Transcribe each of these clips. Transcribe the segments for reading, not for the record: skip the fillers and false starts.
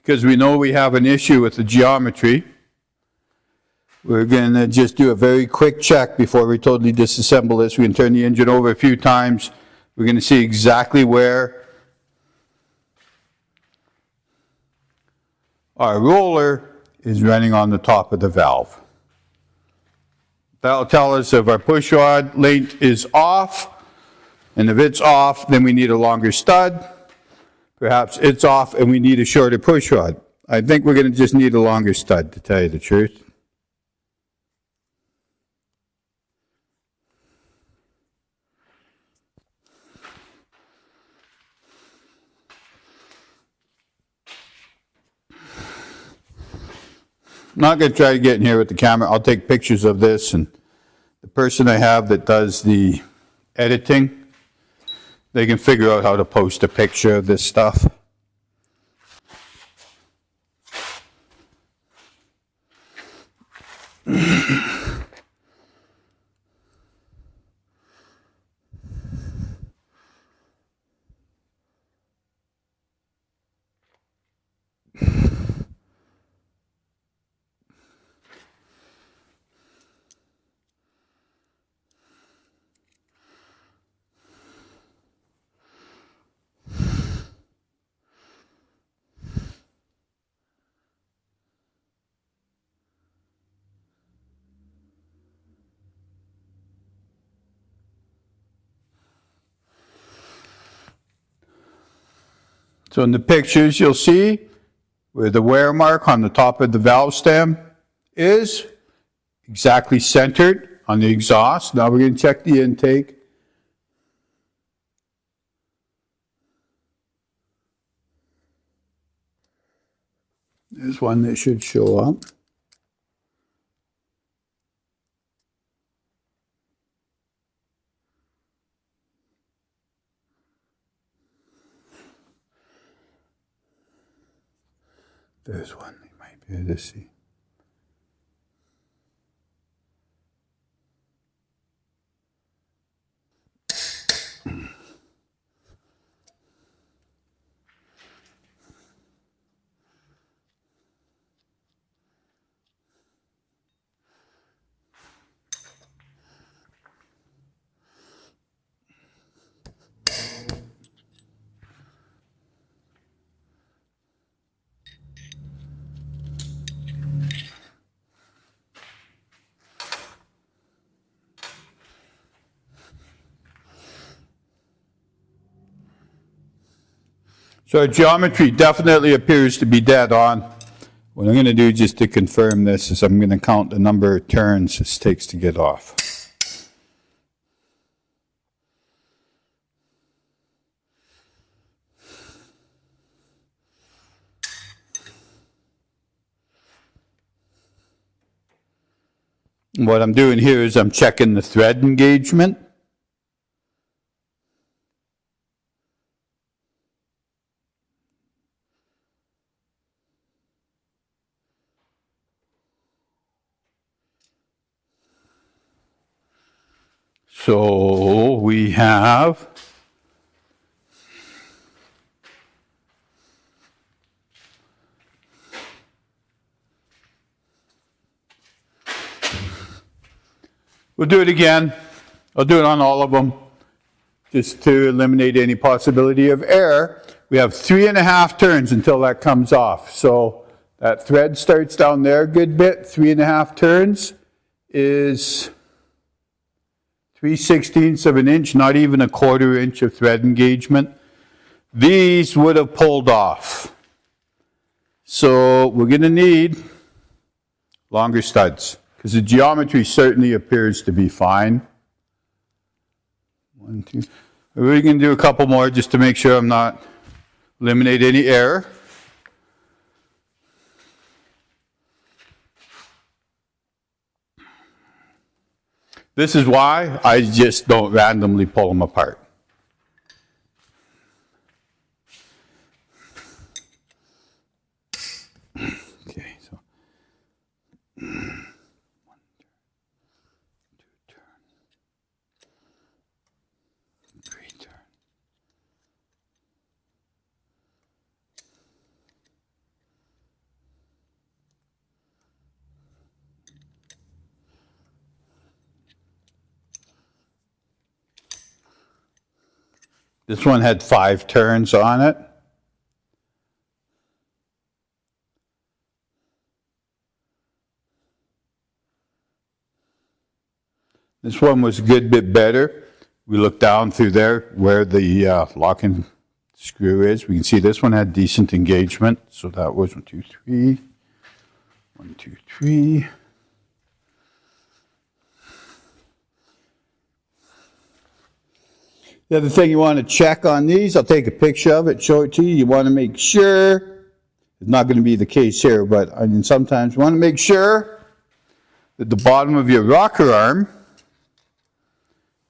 because we know we have an issue with the geometry, we're going to just do a very quick check before we totally disassemble this. We can turn the engine over a few times. We're going to see exactly where our roller is running on the top of the valve. That'll tell us if our push rod length is off, and if it's off, then we need a longer stud. Perhaps it's off and we need a shorter push rod. I think we're going to just need a longer stud, to tell you the truth. I'm not going to try to get in here with the camera. I'll take pictures of this, and the person I have that does the editing, they can figure out how to post a picture of this stuff. So in the pictures, you'll see where the wear mark on the top of the valve stem is, exactly centered on the exhaust. Now we're going to check the intake. There's one that should show up. There's one you might be able to see. So our geometry definitely appears to be dead on. What I'm going to do just to confirm this is I'm going to count the number of turns this takes to get off. And what I'm doing here is I'm checking the thread engagement. So we have we'll do it again. I'll do it on all of them just to eliminate any possibility of error. We have 3.5 turns until that comes off. So that thread starts down there a good bit. 3.5 turns is 3/16 of an inch, not even a 1/4 inch of thread engagement. These would have pulled off. So we're going to need longer studs, because the geometry certainly appears to be fine. 1, 2. We're going to do a couple more just to make sure I'm not eliminate any error. This is why I just don't randomly pull them apart. Okay, so 1 turn, 2 turn, 3 turn. This one had 5 turns on it. This one was a good bit better. We look down through there where the locking screw is. We can see this one had decent engagement. So that was 1, 2, 3. 1, 2, 3. The other thing you want to check on these, I'll take a picture of it, show it to you. You want to make sure, it's not going to be the case here, but I mean sometimes you want to make sure that the bottom of your rocker arm,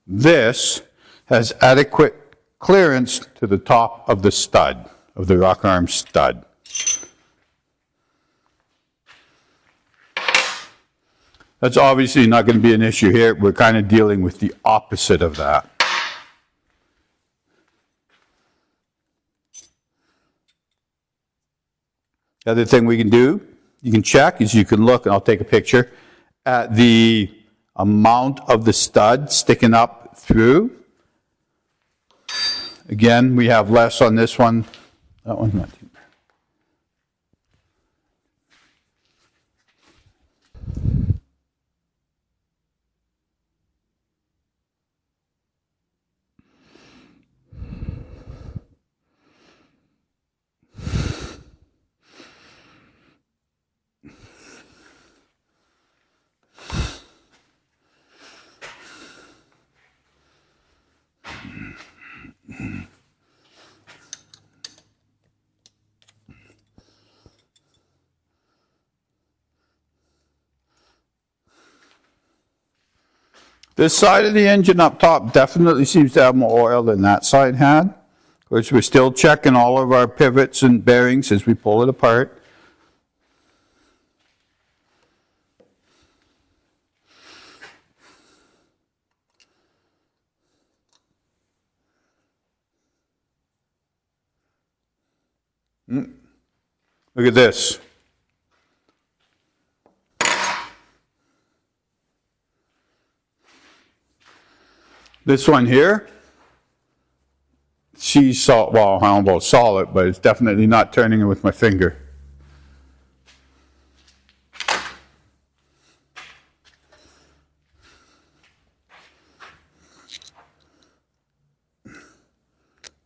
this, has adequate clearance to the top of the stud, of the rocker arm stud. That's obviously not going to be an issue here. We're kind of dealing with the opposite of that. The other thing we can do, you can check, is you can look, and I'll take a picture, at the amount of the stud sticking up through. Again, we have less on this one. That one's not too bad. This side of the engine up top definitely seems to have more oil than that side had. Of course, we're still checking all of our pivots and bearings as we pull it apart. Look at this. This one here, she's salt. Well, I don't know about solid, but it's definitely not turning it with my finger.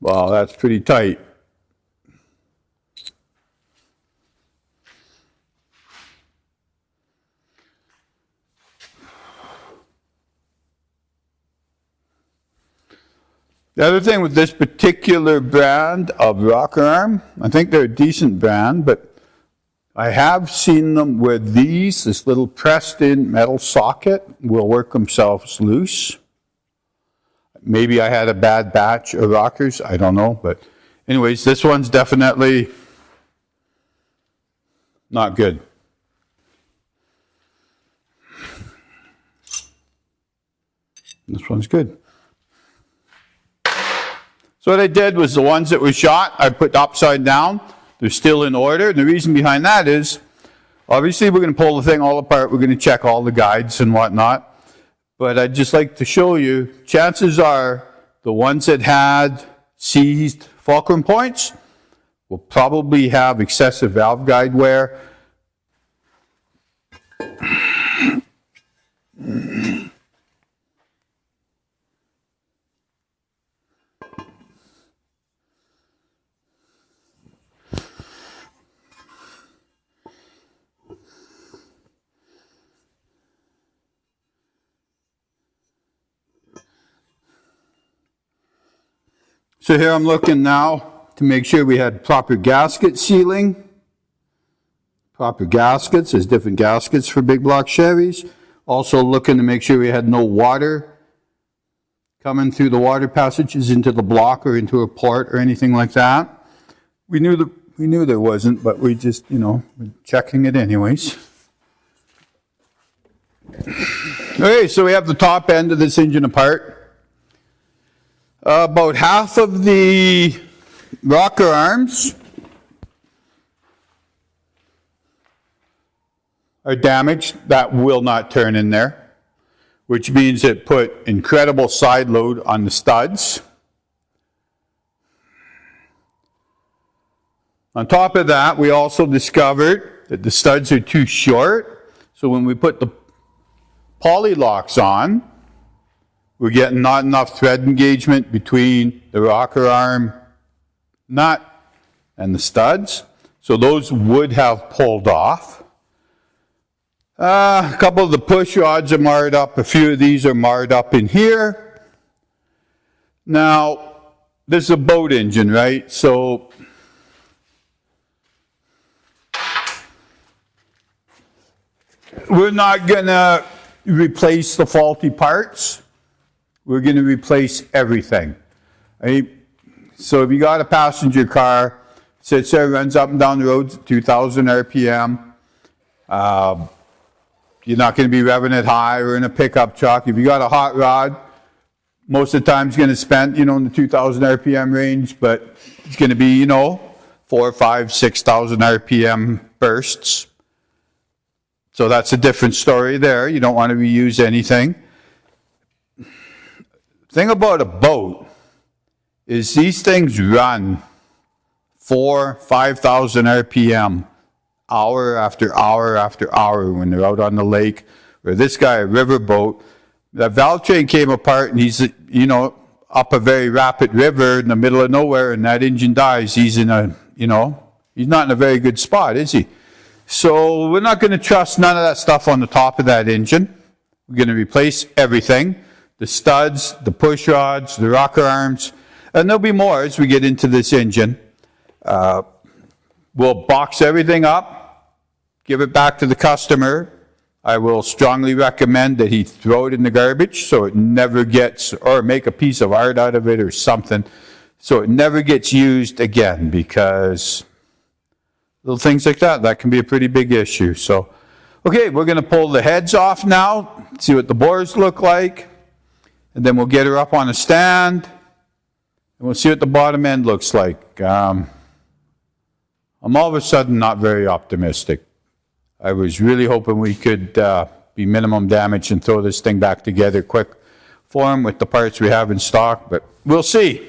Wow, that's pretty tight. The other thing with this particular brand of rocker arm, I think they're a decent brand, but I have seen them where this little pressed in metal socket will work themselves loose. Maybe I had a bad batch of rockers, I don't know, but anyways, this one's definitely not good. This one's good. So what I did was the ones that were shot, I put upside down. They're still in order. And the reason behind that is, obviously we're going to pull the thing all apart. We're going to check all the guides and whatnot. But I'd just like to show you, chances are the ones that had seized fulcrum points will probably have excessive valve guide wear. So here I'm looking now to make sure we had proper gasket sealing. Proper gaskets, there's different gaskets for big block Chevys. Also looking to make sure we had no water coming through the water passages into the block or into a port or anything like that. We knew there wasn't, but we just, we're checking it anyways. Okay, so we have the top end of this engine apart. About half of the rocker arms are damaged. That will not turn in there, which means it put incredible side load on the studs. On top of that, we also discovered that the studs are too short. So when we put the poly locks on, we're getting not enough thread engagement between the rocker arm nut and the studs. So those would have pulled off. A couple of the push rods are marred up. A few of these are marred up in here. Now, this is a boat engine, right? So we're not going to replace the faulty parts. We're going to replace everything. Right? So if you got a passenger car, sits there, runs up and down the road at 2,000 RPM, you're not going to be revving it high or in a pickup truck. If you got a hot rod, most of the time it's going to spend, in the 2,000 RPM range, but it's going to be, 4, 5, 6,000 RPM bursts. So that's a different story there. You don't want to reuse anything. Thing about a boat is these things run 4,000, 5,000 RPM hour after hour after hour when they're out on the lake. Or this guy, a river boat, that valve train came apart and he's, up a very rapid river in the middle of nowhere and that engine dies. He's in a, he's not in a very good spot, is he? So we're not going to trust none of that stuff on the top of that engine. We're going to replace everything. The studs, the push rods, the rocker arms, and there'll be more as we get into this engine. We'll box everything up, give it back to the customer. I will strongly recommend that he throw it in the garbage so it never gets, or make a piece of art out of it or something, so it never gets used again, because little things like that can be a pretty big issue. So, okay, we're going to pull the heads off now, see what the bores look like, and then we'll get her up on a stand, and we'll see what the bottom end looks like. I'm all of a sudden not very optimistic. I was really hoping we could be minimum damage and throw this thing back together quick for him with the parts we have in stock, but we'll see.